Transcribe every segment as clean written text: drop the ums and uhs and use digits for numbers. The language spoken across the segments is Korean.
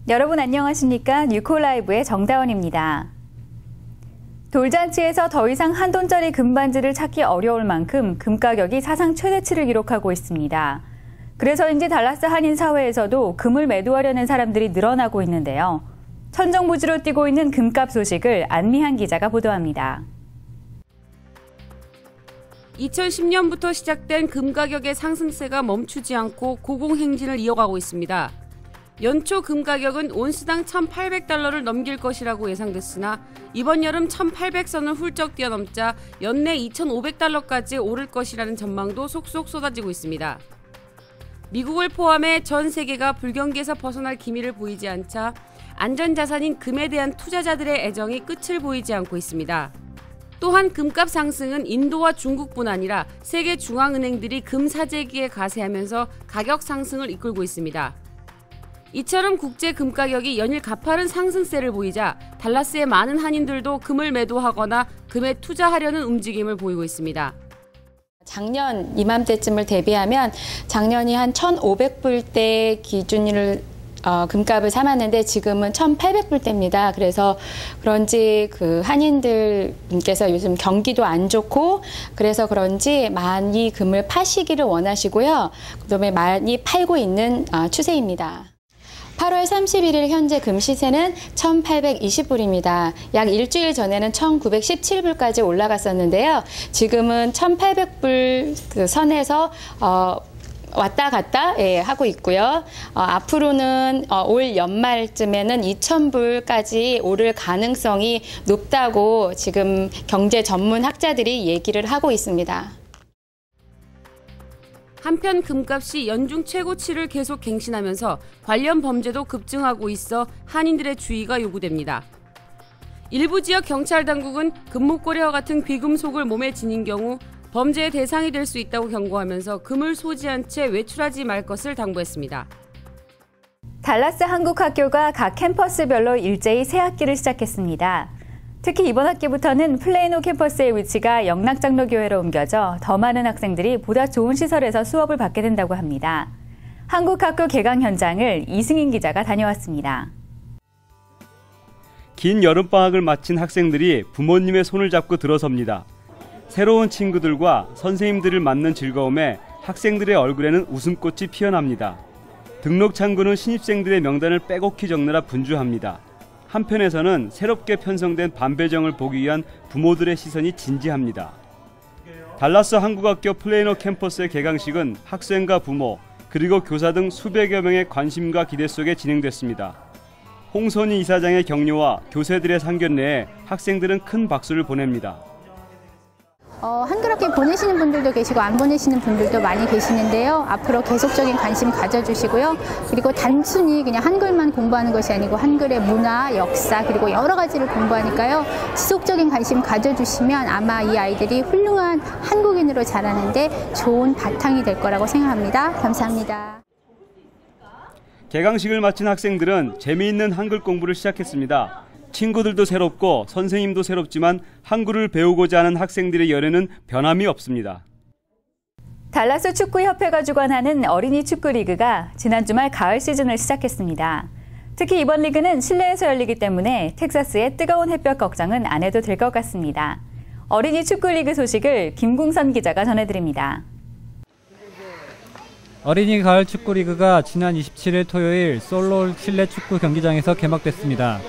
여러분 안녕하십니까? 뉴콜라이브의 정다원입니다. 돌잔치에서 더 이상 한돈짜리 금반지를 찾기 어려울 만큼 금 가격이 사상 최대치를 기록하고 있습니다. 그래서인지 달라스 한인 사회에서도 금을 매도하려는 사람들이 늘어나고 있는데요. 천정부지로 뛰고 있는 금값 소식을 안미한 기자가 보도합니다. 2010년부터 시작된 금 가격의 상승세가 멈추지 않고 고공행진을 이어가고 있습니다. 연초 금 가격은 온스당 1,800달러를 넘길 것이라고 예상됐으나 이번 여름 1,800선을 훌쩍 뛰어넘자 연내 2,500달러까지 오를 것이라는 전망도 속속 쏟아지고 있습니다. 미국을 포함해 전 세계가 불경기에서 벗어날 기미를 보이지 않자 안전자산인 금에 대한 투자자들의 애정이 끝을 보이지 않고 있습니다. 또한 금값 상승은 인도와 중국뿐 아니라 세계 중앙은행들이 금 사재기에 가세하면서 가격 상승을 이끌고 있습니다. 이처럼 국제 금 가격이 연일 가파른 상승세를 보이자 달라스의 많은 한인들도 금을 매도하거나 금에 투자하려는 움직임을 보이고 있습니다. 작년 이맘때쯤을 대비하면 작년이 한 1,500불대 기준을 금값을 삼았는데 지금은 1,800불대입니다. 그래서 그런지 그 한인들께서 요즘 경기도 안 좋고 그래서 그런지 많이 금을 파시기를 원하시고요. 그다음에 많이 팔고 있는 추세입니다. 8월 31일 현재 금 시세는 1,820불입니다. 약 일주일 전에는 1,917불까지 올라갔었는데요. 지금은 1,800불 그 선에서 왔다 갔다 하고 있고요. 앞으로는 올 연말쯤에는 2,000불까지 오를 가능성이 높다고 지금 경제 전문 학자들이 얘기를 하고 있습니다. 한편 금값이 연중 최고치를 계속 갱신하면서 관련 범죄도 급증하고 있어 한인들의 주의가 요구됩니다. 일부 지역 경찰 당국은 금목걸이와 같은 귀금속을 몸에 지닌 경우 범죄의 대상이 될 수 있다고 경고하면서 금을 소지한 채 외출하지 말 것을 당부했습니다. 달라스 한국학교가 각 캠퍼스별로 일제히 새 학기를 시작했습니다. 특히 이번 학기부터는 플레이노 캠퍼스의 위치가 영락장로교회로 옮겨져 더 많은 학생들이 보다 좋은 시설에서 수업을 받게 된다고 합니다. 한국학교 개강 현장을 이승인 기자가 다녀왔습니다. 긴 여름방학을 마친 학생들이 부모님의 손을 잡고 들어섭니다. 새로운 친구들과 선생님들을 만난 즐거움에 학생들의 얼굴에는 웃음꽃이 피어납니다. 등록 창구는 신입생들의 명단을 빼곡히 적느라 분주합니다. 한편에서는 새롭게 편성된 반배정을 보기 위한 부모들의 시선이 진지합니다. 달라스 한국학교 플레이노 캠퍼스의 개강식은 학생과 부모 그리고 교사 등 수백여 명의 관심과 기대 속에 진행됐습니다. 홍선희 이사장의 격려와 교세들의 상견례에 학생들은 큰 박수를 보냅니다. 한글학기 보내시는 분들도 계시고 안 보내시는 분들도 많이 계시는데요. 앞으로 계속적인 관심 가져주시고요. 그리고 단순히 그냥 한글만 공부하는 것이 아니고 한글의 문화, 역사 그리고 여러 가지를 공부하니까요. 지속적인 관심 가져주시면 아마 이 아이들이 훌륭한 한국인으로 자라는데 좋은 바탕이 될 거라고 생각합니다. 감사합니다. 개강식을 마친 학생들은 재미있는 한글 공부를 시작했습니다. 친구들도 새롭고 선생님도 새롭지만 한글을 배우고자 하는 학생들의 열애는 변함이 없습니다. 달라스 축구협회가 주관하는 어린이 축구리그가 지난 주말 가을 시즌을 시작했습니다. 특히 이번 리그는 실내에서 열리기 때문에 텍사스의 뜨거운 햇볕 걱정은 안 해도 될 것 같습니다. 어린이 축구리그 소식을 김궁선 기자가 전해드립니다. 어린이 가을 축구리그가 지난 27일 토요일 솔롤 실내 축구 경기장에서 개막됐습니다.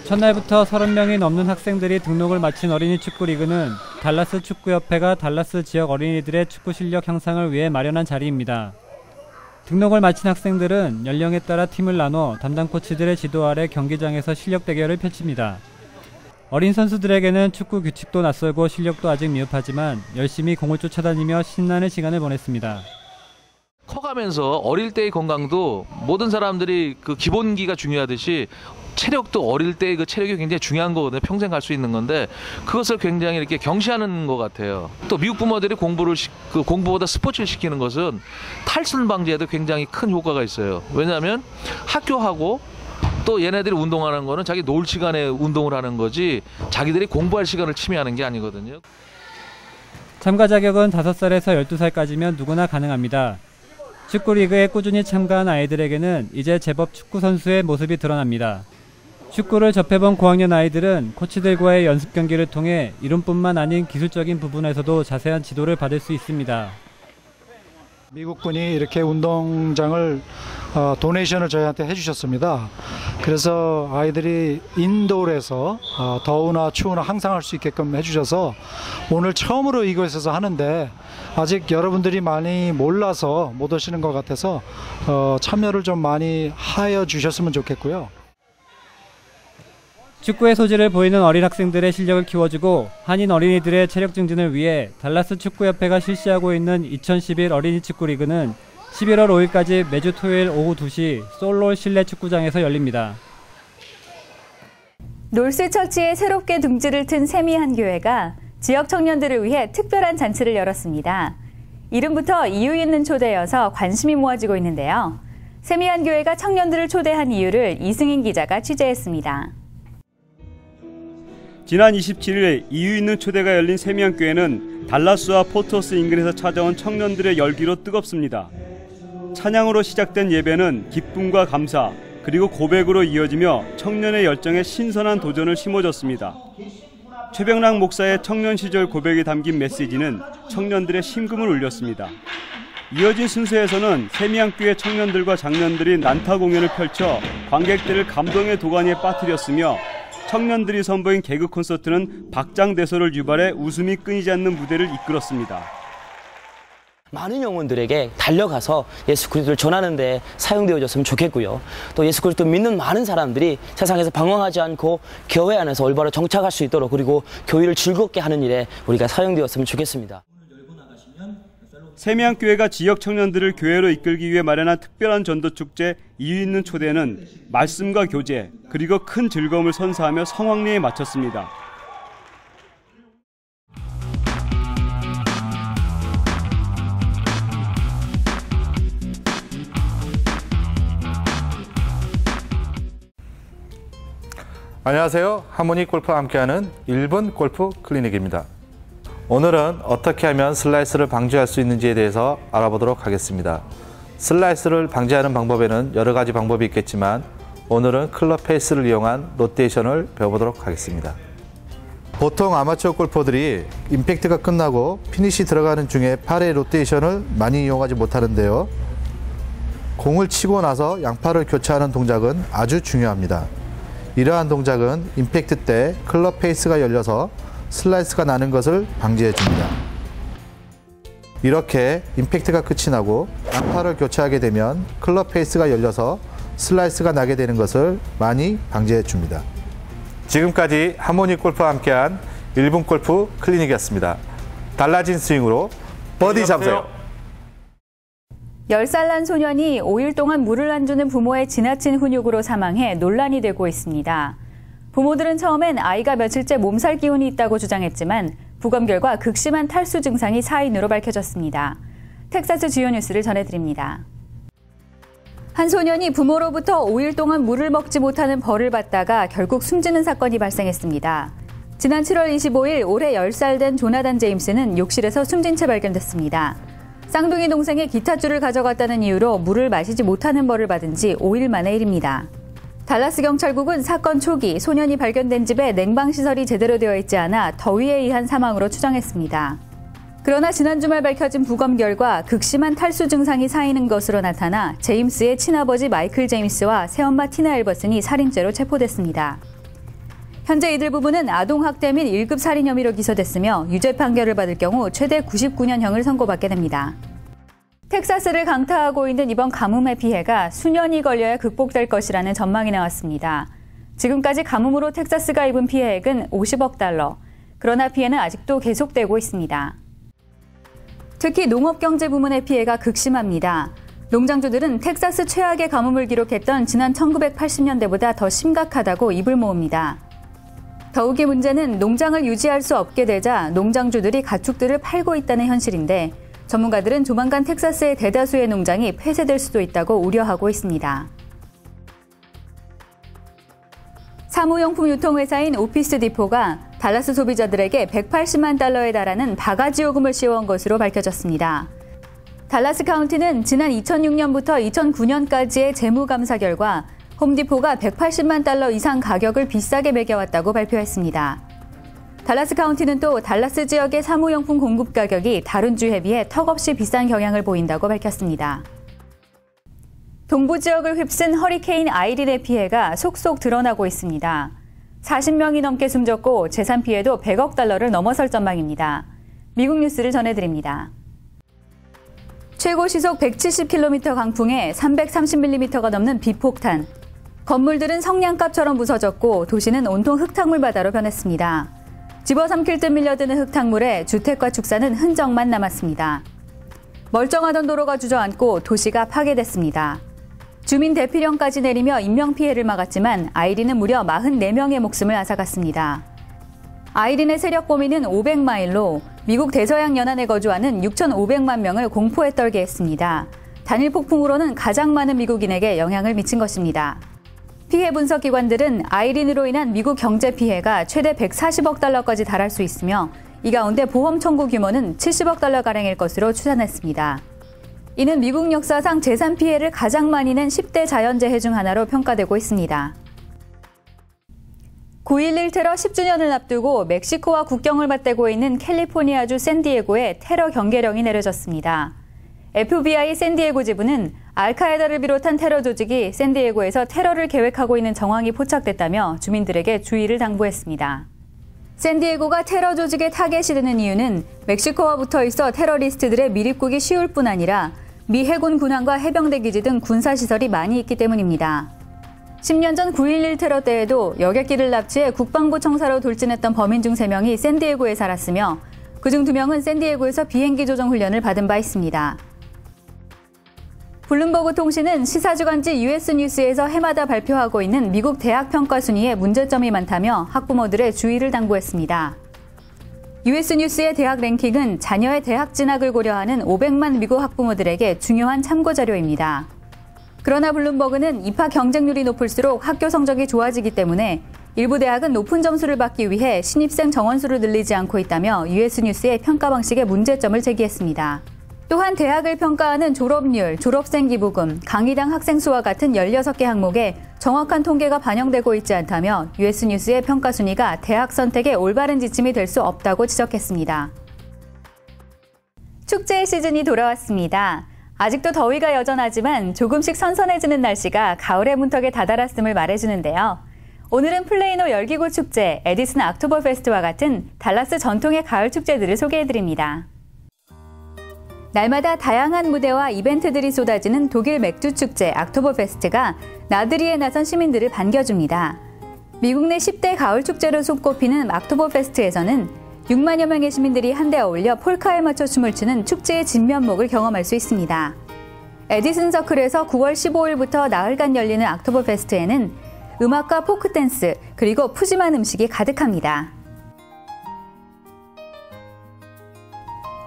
첫날부터 30명이 넘는 학생들이 등록을 마친 어린이 축구리그는 달라스 축구협회가 달라스 지역 어린이들의 축구 실력 향상을 위해 마련한 자리입니다. 등록을 마친 학생들은 연령에 따라 팀을 나눠 담당 코치들의 지도 아래 경기장에서 실력 대결을 펼칩니다. 어린 선수들에게는 축구 규칙도 낯설고 실력도 아직 미흡하지만 열심히 공을 쫓아다니며 신나는 시간을 보냈습니다. 커가면서 어릴 때의 건강도 모든 사람들이 그 기본기가 중요하듯이 체력도 어릴 때의 그 체력이 굉장히 중요한 거거든요. 평생 갈 수 있는 건데 그것을 굉장히 이렇게 경시하는 것 같아요. 또 미국 부모들이 공부보다 스포츠를 시키는 것은 탈선 방지에도 굉장히 큰 효과가 있어요. 왜냐하면 학교하고 또 얘네들이 운동하는 거는 자기 놀 시간에 운동을 하는 거지 자기들이 공부할 시간을 침해하는 게 아니거든요. 참가 자격은 5살에서 12살까지면 누구나 가능합니다. 축구리그에 꾸준히 참가한 아이들에게는 이제 제법 축구 선수의 모습이 드러납니다. 축구를 접해본 고학년 아이들은 코치들과의 연습 경기를 통해 이론뿐만 아닌 기술적인 부분에서도 자세한 지도를 받을 수 있습니다. 미국분이 이렇게 운동장을 도네이션을 저희한테 해주셨습니다. 그래서 아이들이 인도어에서 더우나 추우나 항상 할 수 있게끔 해주셔서 오늘 처음으로 이곳에서 하는데 아직 여러분들이 많이 몰라서 못 오시는 것 같아서 참여를 좀 많이 하여 주셨으면 좋겠고요. 축구의 소질을 보이는 어린 학생들의 실력을 키워주고 한인 어린이들의 체력 증진을 위해 달라스 축구협회가 실시하고 있는 2011 어린이 축구리그는 11월 5일까지 매주 토요일 오후 2시 솔롤 실내 축구장에서 열립니다. 놀스처치에 새롭게 둥지를 튼 세미한 교회가 지역 청년들을 위해 특별한 잔치를 열었습니다. 이름부터 이유 있는 초대여서 관심이 모아지고 있는데요. 세미한 교회가 청년들을 초대한 이유를 이승인 기자가 취재했습니다. 지난 27일 이유 있는 초대가 열린 세미한 교회는 달라스와 포트워스 인근에서 찾아온 청년들의 열기로 뜨겁습니다. 찬양으로 시작된 예배는 기쁨과 감사 그리고 고백으로 이어지며 청년의 열정에 신선한 도전을 심어줬습니다. 최병락 목사의 청년 시절 고백이 담긴 메시지는 청년들의 심금을 울렸습니다. 이어진 순서에서는 세미한 교회 청년들과 장년들이 난타 공연을 펼쳐 관객들을 감동의 도가니에 빠뜨렸으며 청년들이 선보인 개그 콘서트는 박장대소를 유발해 웃음이 끊이지 않는 무대를 이끌었습니다. 많은 영혼들에게 달려가서 예수 그리스도를 전하는 데 사용되어졌으면 좋겠고요. 또 예수 그리스도 믿는 많은 사람들이 세상에서 방황하지 않고 교회 안에서 올바로 정착할 수 있도록 그리고 교회를 즐겁게 하는 일에 우리가 사용되었으면 좋겠습니다. 세미한 교회가 지역 청년들을 교회로 이끌기 위해 마련한 특별한 전도축제 이유 있는 초대는 말씀과 교제 그리고 큰 즐거움을 선사하며 성황리에 마쳤습니다. 안녕하세요. 하모니 골프와 함께하는 1분 골프 클리닉입니다. 오늘은 어떻게 하면 슬라이스를 방지할 수 있는지에 대해서 알아보도록 하겠습니다. 슬라이스를 방지하는 방법에는 여러 가지 방법이 있겠지만 오늘은 클럽 페이스를 이용한 로테이션을 배워보도록 하겠습니다. 보통 아마추어 골퍼들이 임팩트가 끝나고 피니시 들어가는 중에 팔의 로테이션을 많이 이용하지 못하는데요. 공을 치고 나서 양팔을 교차하는 동작은 아주 중요합니다. 이러한 동작은 임팩트 때 클럽 페이스가 열려서 슬라이스가 나는 것을 방지해 줍니다. 이렇게 임팩트가 끝이 나고 양팔을 교차하게 되면 클럽 페이스가 열려서 슬라이스가 나게 되는 것을 많이 방지해 줍니다. 지금까지 하모니 골프와 함께한 1분 골프 클리닉이었습니다. 달라진 스윙으로 버디 잡으세요. 10살 난 소년이 5일 동안 물을 안 주는 부모의 지나친 훈육으로 사망해 논란이 되고 있습니다. 부모들은 처음엔 아이가 며칠째 몸살 기운이 있다고 주장했지만 부검 결과 극심한 탈수 증상이 사인으로 밝혀졌습니다. 텍사스 주요 뉴스를 전해드립니다. 한 소년이 부모로부터 5일 동안 물을 먹지 못하는 벌을 받다가 결국 숨지는 사건이 발생했습니다. 지난 7월 25일 올해 10살 된 조나단 제임스는 욕실에서 숨진 채 발견됐습니다. 쌍둥이 동생의 기타줄을 가져갔다는 이유로 물을 마시지 못하는 벌을 받은 지 5일 만의 일입니다. 달라스 경찰국은 사건 초기 소년이 발견된 집에 냉방시설이 제대로 되어 있지 않아 더위에 의한 사망으로 추정했습니다. 그러나 지난 주말 밝혀진 부검 결과 극심한 탈수 증상이 쌓이는 것으로 나타나 제임스의 친아버지 마이클 제임스와 새엄마 티나 엘버슨이 살인죄로 체포됐습니다. 현재 이들 부부는 아동학대 및 1급 살인 혐의로 기소됐으며 유죄 판결을 받을 경우 최대 99년형을 선고받게 됩니다. 텍사스를 강타하고 있는 이번 가뭄의 피해가 수년이 걸려야 극복될 것이라는 전망이 나왔습니다. 지금까지 가뭄으로 텍사스가 입은 피해액은 50억 달러. 그러나 피해는 아직도 계속되고 있습니다. 특히 농업경제 부문의 피해가 극심합니다. 농장주들은 텍사스 최악의 가뭄을 기록했던 지난 1980년대보다 더 심각하다고 입을 모읍니다. 더욱이 문제는 농장을 유지할 수 없게 되자 농장주들이 가축들을 팔고 있다는 현실인데 전문가들은 조만간 텍사스의 대다수의 농장이 폐쇄될 수도 있다고 우려하고 있습니다. 사무용품 유통회사인 오피스 디포가 달라스 소비자들에게 $180만 달러에 달하는 바가지 요금을 씌워온 것으로 밝혀졌습니다. 달라스 카운티는 지난 2006년부터 2009년까지의 재무감사 결과 홈디포가 180만 달러 이상 가격을 비싸게 매겨왔다고 발표했습니다. 달라스 카운티는 또 달라스 지역의 사무용품 공급 가격이 다른 주에 비해 턱없이 비싼 경향을 보인다고 밝혔습니다. 동부 지역을 휩쓴 허리케인 아이린의 피해가 속속 드러나고 있습니다. 40명이 넘게 숨졌고 재산 피해도 100억 달러를 넘어설 전망입니다. 미국 뉴스를 전해드립니다. 최고 시속 170km 강풍에 330mm가 넘는 비폭탄. 건물들은 성냥갑처럼 부서졌고 도시는 온통 흙탕물 바다로 변했습니다. 집어삼킬 듯 밀려드는 흙탕물에 주택과 축사는 흔적만 남았습니다. 멀쩡하던 도로가 주저앉고 도시가 파괴됐습니다. 주민 대피령까지 내리며 인명피해를 막았지만 아이린은 무려 44명의 목숨을 앗아갔습니다. 아이린의 세력 범위는 500마일로 미국 대서양 연안에 거주하는 6,500만 명을 공포에 떨게 했습니다. 단일 폭풍으로는 가장 많은 미국인에게 영향을 미친 것입니다. 피해 분석 기관들은 아이린으로 인한 미국 경제 피해가 최대 140억 달러까지 달할 수 있으며 이 가운데 보험 청구 규모는 70억 달러가량일 것으로 추산했습니다. 이는 미국 역사상 재산 피해를 가장 많이 낸 10대 자연재해 중 하나로 평가되고 있습니다. 9.11 테러 10주년을 앞두고 멕시코와 국경을 맞대고 있는 캘리포니아주 샌디에고에 테러 경계령이 내려졌습니다. FBI 샌디에고 지부는 알카에다를 비롯한 테러 조직이 샌디에고에서 테러를 계획하고 있는 정황이 포착됐다며 주민들에게 주의를 당부했습니다. 샌디에고가 테러 조직의 타겟이 되는 이유는 멕시코와 붙어 있어 테러리스트들의 밀입국이 쉬울 뿐 아니라 미 해군 군함과 해병대 기지 등 군사시설이 많이 있기 때문입니다. 10년 전 9.11 테러 때에도 여객기를 납치해 국방부 청사로 돌진했던 범인 중 3명이 샌디에고에 살았으며 그중 2명은 샌디에고에서 비행기 조정 훈련을 받은 바 있습니다. 블룸버그 통신은 시사주간지 US 뉴스에서 해마다 발표하고 있는 미국 대학 평가 순위에 문제점이 많다며 학부모들의 주의를 당부했습니다. US 뉴스의 대학 랭킹은 자녀의 대학 진학을 고려하는 500만 미국 학부모들에게 중요한 참고 자료입니다. 그러나 블룸버그는 입학 경쟁률이 높을수록 학교 성적이 좋아지기 때문에 일부 대학은 높은 점수를 받기 위해 신입생 정원수를 늘리지 않고 있다며 US 뉴스의 평가 방식에 문제점을 제기했습니다. 또한 대학을 평가하는 졸업률, 졸업생 기부금, 강의당 학생 수와 같은 16개 항목에 정확한 통계가 반영되고 있지 않다며 US 뉴스의 평가 순위가 대학 선택의 올바른 지침이 될 수 없다고 지적했습니다. 축제의 시즌이 돌아왔습니다. 아직도 더위가 여전하지만 조금씩 선선해지는 날씨가 가을의 문턱에 다다랐음을 말해주는데요. 오늘은 플레이노 열기구 축제, 에디슨 악토버 페스트와 같은 달라스 전통의 가을 축제들을 소개해드립니다. 날마다 다양한 무대와 이벤트들이 쏟아지는 독일 맥주 축제 악토버 페스트가 나들이에 나선 시민들을 반겨줍니다. 미국 내 10대 가을 축제로 손꼽히는 악토버 페스트에서는 6만여 명의 시민들이 한데 어울려 폴카에 맞춰 춤을 추는 축제의 진면목을 경험할 수 있습니다. 에디슨 서클에서 9월 15일부터 나흘간 열리는 악토버 페스트에는 음악과 포크 댄스 그리고 푸짐한 음식이 가득합니다.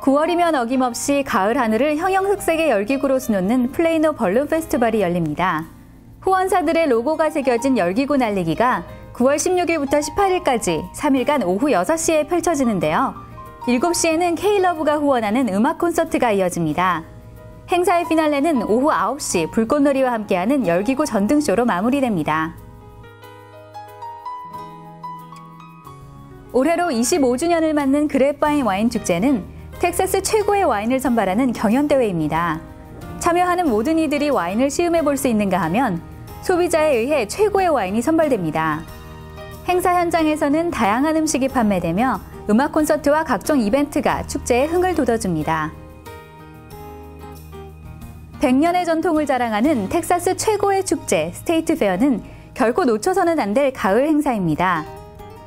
9월이면 어김없이 가을 하늘을 형형색색의 열기구로 수놓는 플레이노 벌룬 페스티벌이 열립니다. 후원사들의 로고가 새겨진 열기구 날리기가 9월 16일부터 18일까지 3일간 오후 6시에 펼쳐지는데요. 7시에는 K-러브가 후원하는 음악 콘서트가 이어집니다. 행사의 피날레는 오후 9시 불꽃놀이와 함께하는 열기구 전등쇼로 마무리됩니다. 올해로 25주년을 맞는 그랩바인 와인 축제는 텍사스 최고의 와인을 선발하는 경연대회입니다. 참여하는 모든 이들이 와인을 시음해 볼 수 있는가 하면 소비자에 의해 최고의 와인이 선발됩니다. 행사 현장에서는 다양한 음식이 판매되며 음악 콘서트와 각종 이벤트가 축제의 흥을 돋워줍니다. 100년의 전통을 자랑하는 텍사스 최고의 축제 스테이트 페어는 결코 놓쳐서는 안 될 가을 행사입니다.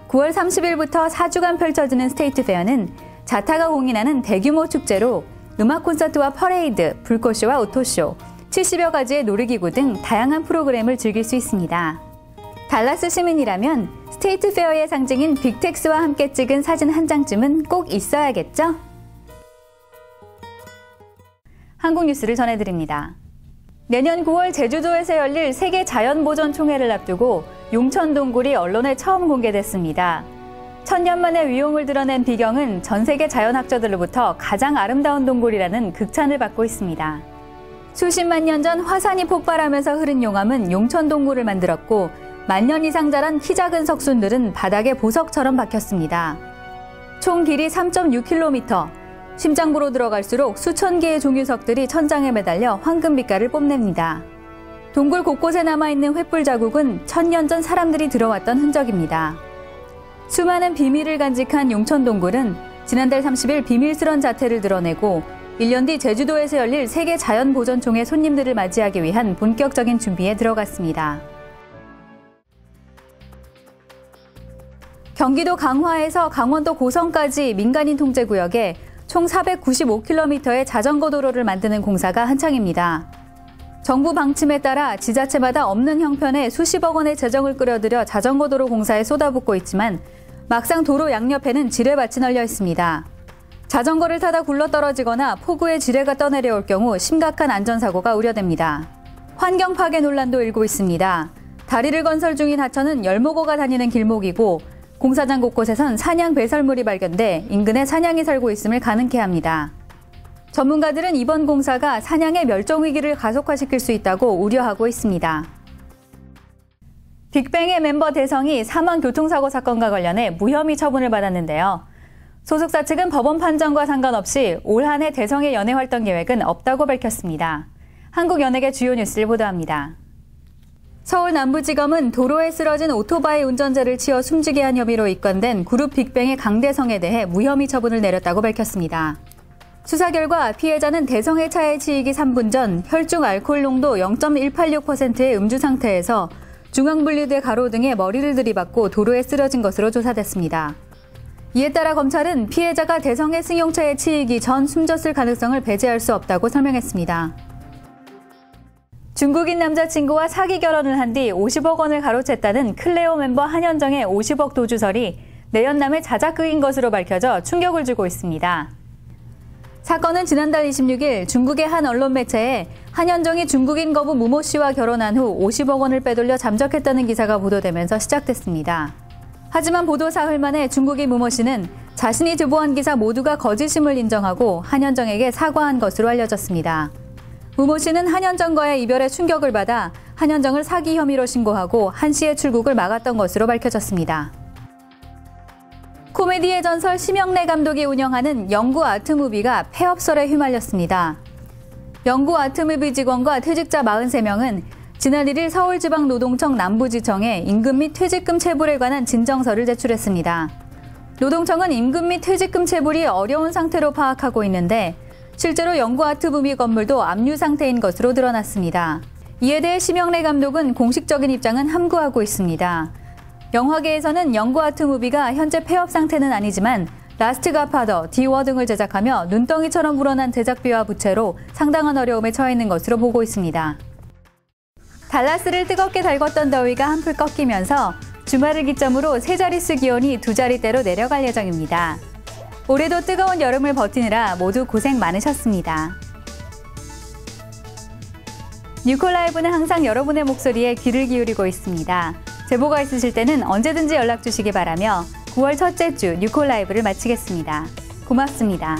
9월 30일부터 4주간 펼쳐지는 스테이트 페어는 자타가 공인하는 대규모 축제로 음악 콘서트와 퍼레이드, 불꽃쇼와 오토쇼, 70여 가지의 놀이기구 등 다양한 프로그램을 즐길 수 있습니다. 달라스 시민이라면 스테이트 페어의 상징인 빅텍스와 함께 찍은 사진 한 장쯤은 꼭 있어야겠죠? 한국 뉴스를 전해드립니다. 내년 9월 제주도에서 열릴 세계 자연보전 총회를 앞두고 용천동굴이 언론에 처음 공개됐습니다. 천년 만에 위용을 드러낸 비경은 전 세계 자연학자들로부터 가장 아름다운 동굴이라는 극찬을 받고 있습니다. 수십만 년 전 화산이 폭발하면서 흐른 용암은 용천동굴을 만들었고 만 년 이상 자란 키 작은 석순들은 바닥에 보석처럼 박혔습니다. 총 길이 3.6km, 심장부로 들어갈수록 수천 개의 종유석들이 천장에 매달려 황금빛깔을 뽐냅니다. 동굴 곳곳에 남아있는 횃불 자국은 1000년 전 사람들이 들어왔던 흔적입니다. 수많은 비밀을 간직한 용천동굴은 지난달 30일 비밀스런 자태를 드러내고 1년 뒤 제주도에서 열릴 세계 자연보전총회 손님들을 맞이하기 위한 본격적인 준비에 들어갔습니다. 경기도 강화에서 강원도 고성까지 민간인 통제구역에 총 495km의 자전거 도로를 만드는 공사가 한창입니다. 정부 방침에 따라 지자체마다 없는 형편에 수십억 원의 재정을 끌어들여 자전거 도로 공사에 쏟아붓고 있지만 막상 도로 양옆에는 지뢰밭이 널려 있습니다. 자전거를 타다 굴러떨어지거나 폭우에 지뢰가 떠내려올 경우 심각한 안전사고가 우려됩니다. 환경 파괴 논란도 일고 있습니다. 다리를 건설 중인 하천은 열목어가 다니는 길목이고 공사장 곳곳에선 사냥 배설물이 발견돼 인근에 사냥이 살고 있음을 가능케 합니다. 전문가들은 이번 공사가 사냥의 멸종 위기를 가속화시킬 수 있다고 우려하고 있습니다. 빅뱅의 멤버 대성이 사망 교통사고 사건과 관련해 무혐의 처분을 받았는데요. 소속사 측은 법원 판정과 상관없이 올 한 해 대성의 연예 활동 계획은 없다고 밝혔습니다. 한국연예계 주요 뉴스를 보도합니다. 서울 남부지검은 도로에 쓰러진 오토바이 운전자를 치어 숨지게 한 혐의로 입건된 그룹 빅뱅의 강대성에 대해 무혐의 처분을 내렸다고 밝혔습니다. 수사 결과 피해자는 대성의 차에 치이기 3분 전 혈중 알코올 농도 0.186%의 음주 상태에서 중앙분리대 가로등에 머리를 들이받고 도로에 쓰러진 것으로 조사됐습니다. 이에 따라 검찰은 피해자가 대성의 승용차에 치이기 전 숨졌을 가능성을 배제할 수 없다고 설명했습니다. 중국인 남자친구와 사기 결혼을 한 뒤 50억 원을 가로챘다는 클레오 멤버 한현정의 50억 도주설이 내연남의 자작극인 것으로 밝혀져 충격을 주고 있습니다. 사건은 지난달 26일 중국의 한 언론 매체에 한현정이 중국인 거부 무모 씨와 결혼한 후 50억 원을 빼돌려 잠적했다는 기사가 보도되면서 시작됐습니다. 하지만 보도 사흘 만에 중국인 무모 씨는 자신이 제보한 기사 모두가 거짓임을 인정하고 한현정에게 사과한 것으로 알려졌습니다. 무모 씨는 한현정과의 이별에 충격을 받아 한현정을 사기 혐의로 신고하고 한 씨의 출국을 막았던 것으로 밝혀졌습니다. 코미디의 전설 심영래 감독이 운영하는 영구 아트무비가 폐업설에 휘말렸습니다. 영구 아트무비 직원과 퇴직자 43명은 지난 1일 서울지방노동청 남부지청에 임금 및 퇴직금 체불에 관한 진정서를 제출했습니다. 노동청은 임금 및 퇴직금 체불이 어려운 상태로 파악하고 있는데 실제로 영구 아트무비 건물도 압류 상태인 것으로 드러났습니다. 이에 대해 심영래 감독은 공식적인 입장은 함구하고 있습니다. 영화계에서는 영구 아트무비가 현재 폐업 상태는 아니지만 라스트 갓파더, 디워 등을 제작하며 눈덩이처럼 불어난 제작비와 부채로 상당한 어려움에 처해 있는 것으로 보고 있습니다. 달라스를 뜨겁게 달궜던 더위가 한풀 꺾이면서 주말을 기점으로 세 자릿수 기온이 두 자릿대로 내려갈 예정입니다. 올해도 뜨거운 여름을 버티느라 모두 고생 많으셨습니다. 뉴콜라이브는 항상 여러분의 목소리에 귀를 기울이고 있습니다. 제보가 있으실 때는 언제든지 연락 주시기 바라며 9월 첫째 주 뉴콜라이브를 마치겠습니다. 고맙습니다.